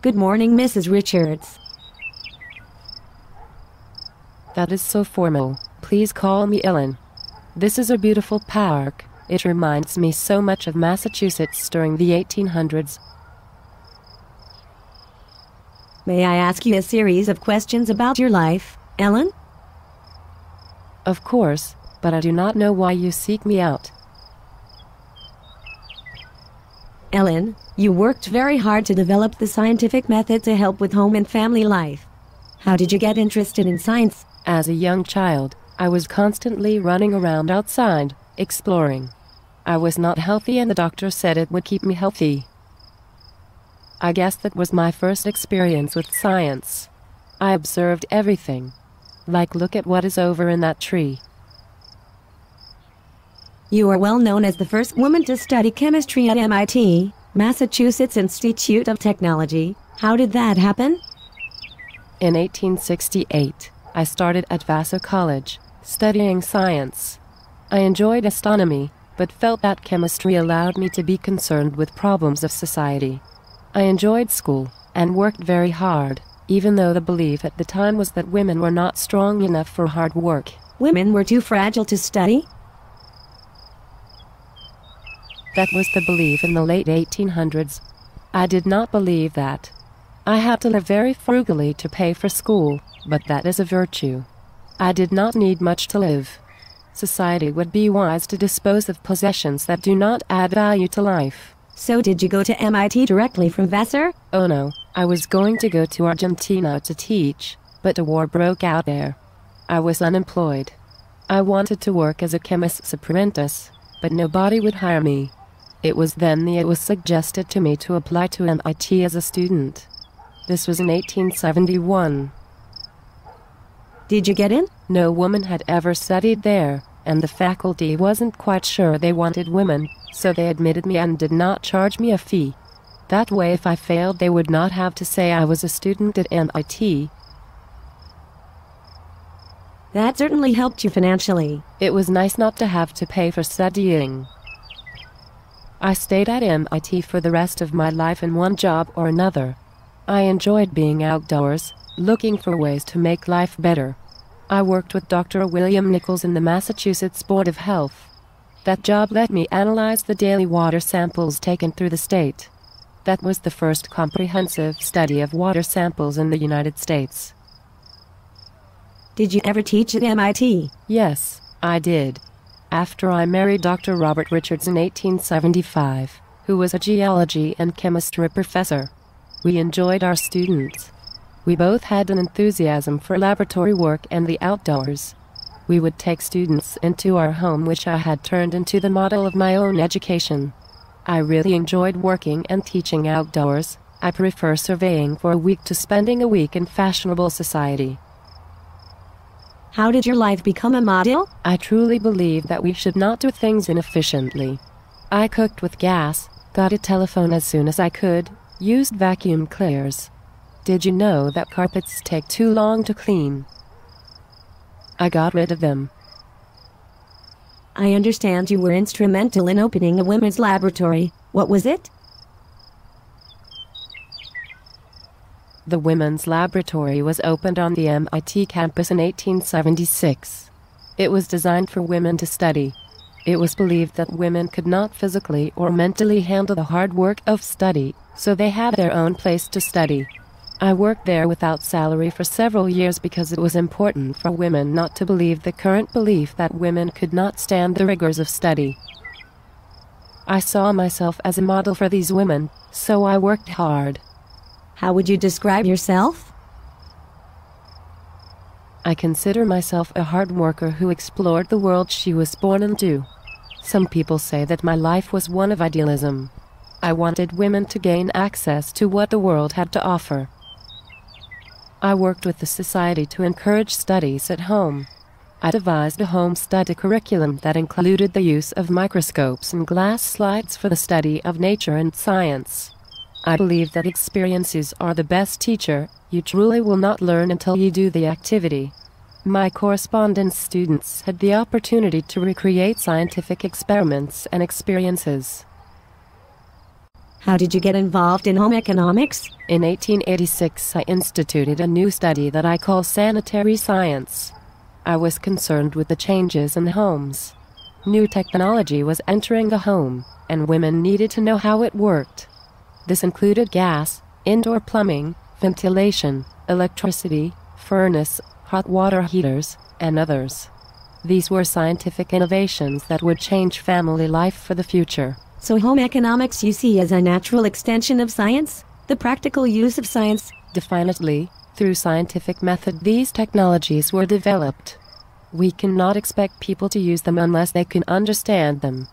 Good morning, Mrs. Richards. That is so formal. Please call me Ellen. This is a beautiful park. It reminds me so much of Massachusetts during the 1800s. May I ask you a series of questions about your life, Ellen? Of course, but I do not know why you seek me out. Ellen, you worked very hard to develop the scientific method to help with home and family life. How did you get interested in science? As a young child, I was constantly running around outside, exploring. I was not healthy and the doctor said it would keep me healthy. I guess that was my first experience with science. I observed everything. Like, look at what is over in that tree. You are well known as the first woman to study chemistry at MIT, Massachusetts Institute of Technology. How did that happen? In 1868, I started at Vassar College, studying science. I enjoyed astronomy, but felt that chemistry allowed me to be concerned with problems of society. I enjoyed school, and worked very hard, even though the belief at the time was that women were not strong enough for hard work. Women were too fragile to study? That was the belief in the late 1800s. I did not believe that. I had to live very frugally to pay for school, but that is a virtue. I did not need much to live. Society would be wise to dispose of possessions that do not add value to life. So did you go to MIT directly from Vassar? Oh no, I was going to go to Argentina to teach, but a war broke out there. I was unemployed. I wanted to work as a chemist's apprentice, but nobody would hire me. It was then that it was suggested to me to apply to MIT as a student. This was in 1871. Did you get in? No woman had ever studied there, and the faculty wasn't quite sure they wanted women, so they admitted me and did not charge me a fee. That way, if I failed, they would not have to say I was a student at MIT. That certainly helped you financially. It was nice not to have to pay for studying. I stayed at MIT for the rest of my life in one job or another. I enjoyed being outdoors, looking for ways to make life better. I worked with Dr. William Nichols in the Massachusetts Board of Health. That job let me analyze the daily water samples taken through the state. That was the first comprehensive study of water samples in the United States. Did you ever teach at MIT? Yes, I did. After I married Dr. Robert Richards in 1875, who was a geology and chemistry professor. We enjoyed our students. We both had an enthusiasm for laboratory work and the outdoors. We would take students into our home, which I had turned into the model of my own education. I really enjoyed working and teaching outdoors. I prefer surveying for a week to spending a week in fashionable society. How did your life become a model? I truly believe that we should not do things inefficiently. I cooked with gas, got a telephone as soon as I could, used vacuum cleaners. Did you know that carpets take too long to clean? I got rid of them. I understand you were instrumental in opening a women's laboratory. What was it? The women's laboratory was opened on the MIT campus in 1876. It was designed for women to study. It was believed that women could not physically or mentally handle the hard work of study, so they had their own place to study. I worked there without salary for several years because it was important for women not to believe the current belief that women could not stand the rigors of study. I saw myself as a model for these women, so I worked hard. How would you describe yourself? I consider myself a hard worker who explored the world she was born into. Some people say that my life was one of idealism. I wanted women to gain access to what the world had to offer. I worked with the society to encourage studies at home. I devised a home study curriculum that included the use of microscopes and glass slides for the study of nature and science. I believe that experiences are the best teacher. You truly will not learn until you do the activity. My correspondence students had the opportunity to recreate scientific experiments and experiences. How did you get involved in home economics? In 1886, I instituted a new study that I call sanitary science. I was concerned with the changes in homes. New technology was entering the home, and women needed to know how it worked. This included gas, indoor plumbing, ventilation, electricity, furnace, hot water heaters, and others. These were scientific innovations that would change family life for the future. So home economics you see as a natural extension of science? The practical use of science? Definitely, through scientific method these technologies were developed. We cannot expect people to use them unless they can understand them.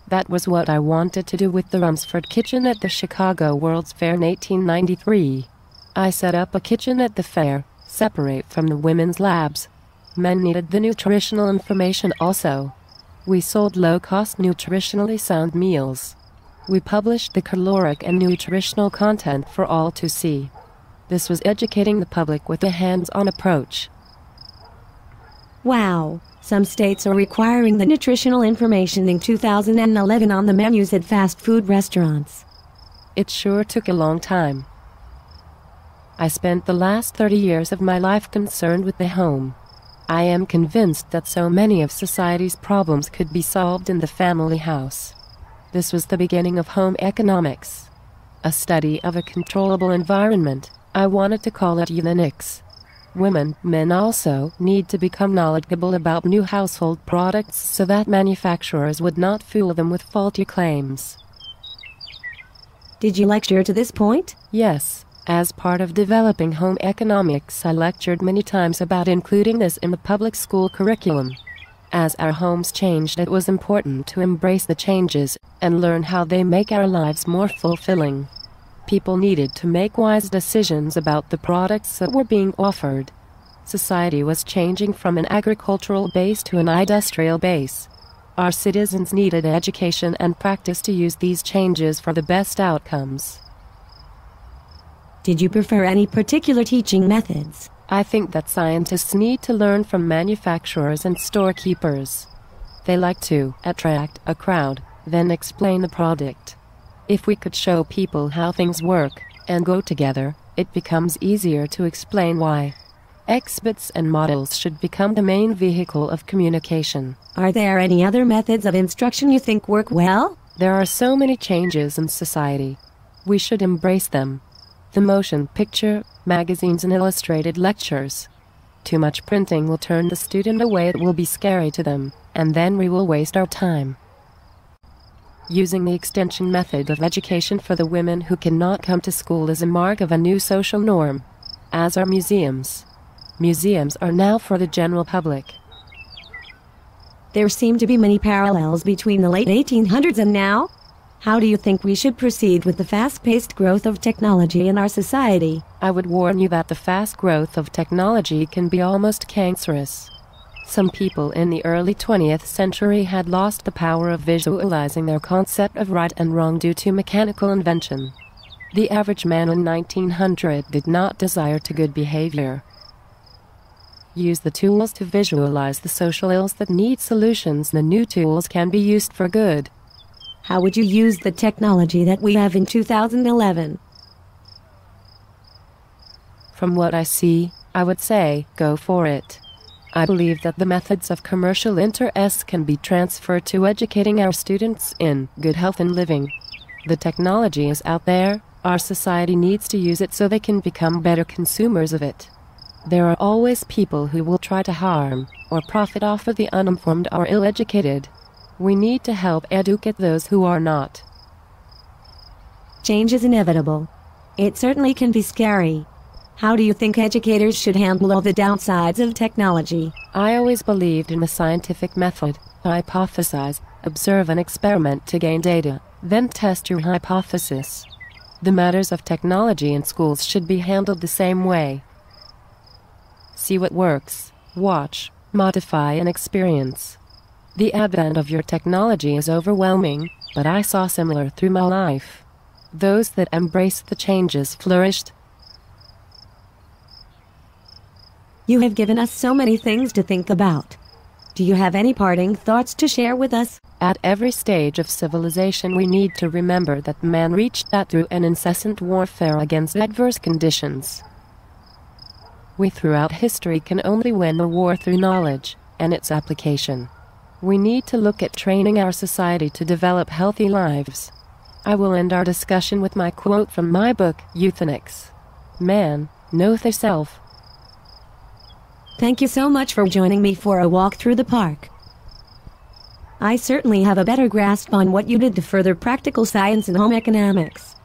That was what I wanted to do with the Rumsford Kitchen at the Chicago World's Fair in 1893. I set up a kitchen at the fair, separate from the women's labs. Men needed the nutritional information also. We sold low-cost nutritionally sound meals. We published the caloric and nutritional content for all to see. This was educating the public with a hands-on approach. Wow, some states are requiring the nutritional information in 2011 on the menus at fast food restaurants. It sure took a long time. I spent the last 30 years of my life concerned with the home. I am convinced that so many of society's problems could be solved in the family house. This was the beginning of home economics. A study of a controllable environment. I wanted to call it eugenics. Women, men also, need to become knowledgeable about new household products so that manufacturers would not fool them with faulty claims. Did you lecture to this point? Yes. As part of developing home economics, I lectured many times about including this in the public school curriculum. As our homes changed, it was important to embrace the changes and learn how they make our lives more fulfilling. People needed to make wise decisions about the products that were being offered. Society was changing from an agricultural base to an industrial base. Our citizens needed education and practice to use these changes for the best outcomes. Did you prefer any particular teaching methods? I think that scientists need to learn from manufacturers and storekeepers. They like to attract a crowd, then explain the product. If we could show people how things work and go together, it becomes easier to explain why. Exhibits and models should become the main vehicle of communication. Are there any other methods of instruction you think work well? There are so many changes in society. We should embrace them. The motion picture, magazines and illustrated lectures. Too much printing will turn the student away. It will be scary to them, and then we will waste our time. Using the extension method of education for the women who cannot come to school is a mark of a new social norm, as are museums. Museums are now for the general public. There seem to be many parallels between the late 1800s and now. How do you think we should proceed with the fast-paced growth of technology in our society? I would warn you that the fast growth of technology can be almost cancerous. Some people in the early 20th century had lost the power of visualizing their concept of right and wrong due to mechanical invention. The average man in 1900 did not desire to good behavior. Use the tools to visualize the social ills that need solutions. The new tools can be used for good. How would you use the technology that we have in 2011? From what I see, I would say, go for it. I believe that the methods of commercial interests can be transferred to educating our students in good health and living. The technology is out there, our society needs to use it so they can become better consumers of it. There are always people who will try to harm or profit off of the uninformed or ill-educated. We need to help educate those who are not. Change is inevitable. It certainly can be scary. How do you think educators should handle all the downsides of technology? I always believed in the scientific method. Hypothesize, observe and experiment to gain data, then test your hypothesis. The matters of technology in schools should be handled the same way. See what works, watch, modify and experience. The advent of your technology is overwhelming, but I saw similar through my life. Those that embraced the changes flourished. You have given us so many things to think about. Do you have any parting thoughts to share with us? At every stage of civilization we need to remember that man reached that through an incessant warfare against adverse conditions. We throughout history can only win a war through knowledge and its application. We need to look at training our society to develop healthy lives. I will end our discussion with my quote from my book, Euthanax. Man, know thyself. Thank you so much for joining me for a walk through the park. I certainly have a better grasp on what you did to further practical science and home economics.